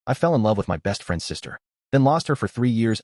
I fell in love with my best friend's sister, then lost her for 3 years.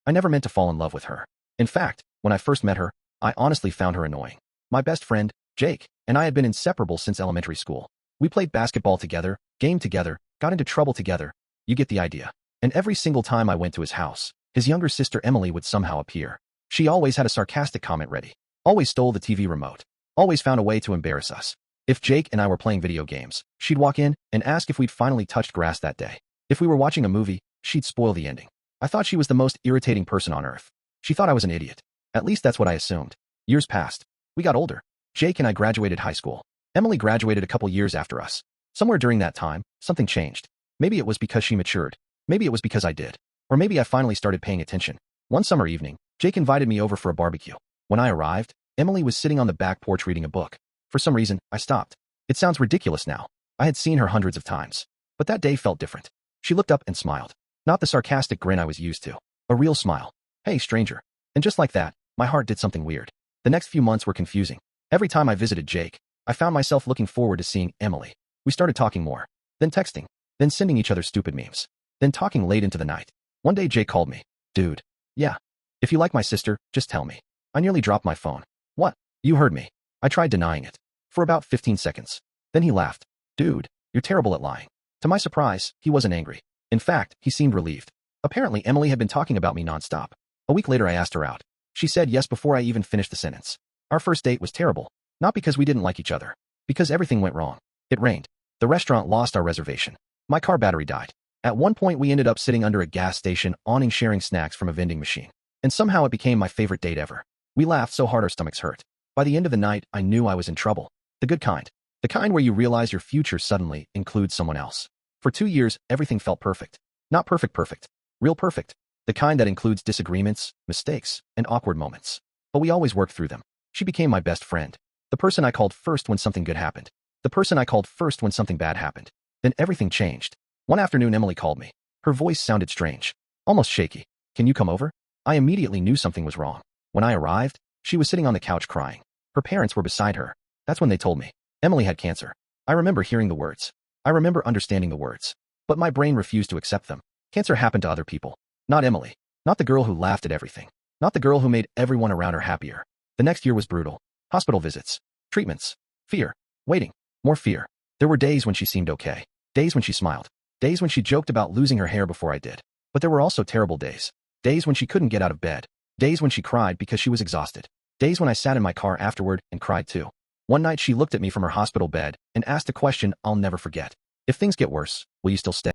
I never meant to fall in love with her. In fact, when I first met her, I honestly found her annoying. My best friend, Jake, and I had been inseparable since elementary school. We played basketball together, gamed together, got into trouble together. You get the idea. And every single time I went to his house, his younger sister Emily would somehow appear. She always had a sarcastic comment ready, always stole the TV remote, always found a way to embarrass us. If Jake and I were playing video games, she'd walk in and ask if we'd finally touched grass that day. If we were watching a movie, she'd spoil the ending. I thought she was the most irritating person on earth. She thought I was an idiot. At least that's what I assumed. Years passed. We got older. Jake and I graduated high school. Emily graduated a couple years after us. Somewhere during that time, something changed. Maybe it was because she matured. Maybe it was because I did. Or maybe I finally started paying attention. One summer evening, Jake invited me over for a barbecue. When I arrived, Emily was sitting on the back porch reading a book. For some reason, I stopped. It sounds ridiculous now. I had seen her hundreds of times. But that day felt different. She looked up and smiled. Not the sarcastic grin I was used to. A real smile. Hey, stranger. And just like that, my heart did something weird. The next few months were confusing. Every time I visited Jake, I found myself looking forward to seeing Emily. We started talking more, then texting, then sending each other stupid memes, then talking late into the night. One day Jake called me. Dude. Yeah. If you like my sister, just tell me. I nearly dropped my phone. What? You heard me. I tried denying it. For about 15 seconds. Then he laughed. Dude, you're terrible at lying. To my surprise, he wasn't angry. In fact, he seemed relieved. Apparently, Emily had been talking about me nonstop. A week later, I asked her out. She said yes before I even finished the sentence. Our first date was terrible. Not because we didn't like each other. Because everything went wrong. It rained. The restaurant lost our reservation. My car battery died. At one point, we ended up sitting under a gas station awning sharing snacks from a vending machine. And somehow it became my favorite date ever. We laughed so hard our stomachs hurt. By the end of the night, I knew I was in trouble. The good kind. The kind where you realize your future suddenly includes someone else. For 2 years, everything felt perfect. Not perfect. Real perfect. The kind that includes disagreements, mistakes, and awkward moments. But we always worked through them. She became my best friend. The person I called first when something good happened. The person I called first when something bad happened. Then everything changed. One afternoon, Emily called me. Her voice sounded strange. Almost shaky. Can you come over? I immediately knew something was wrong. When I arrived, she was sitting on the couch crying. Her parents were beside her. That's when they told me. Emily had cancer. I remember hearing the words. I remember understanding the words. But my brain refused to accept them. Cancer happened to other people. Not Emily. Not the girl who laughed at everything. Not the girl who made everyone around her happier. The next year was brutal. Hospital visits. Treatments. Fear. Waiting. More fear. There were days when she seemed okay. Days when she smiled. Days when she joked about losing her hair before I did. But there were also terrible days. Days when she couldn't get out of bed. Days when she cried because she was exhausted. Days when I sat in my car afterward and cried too. One night she looked at me from her hospital bed and asked a question I'll never forget. If things get worse, will you still stay?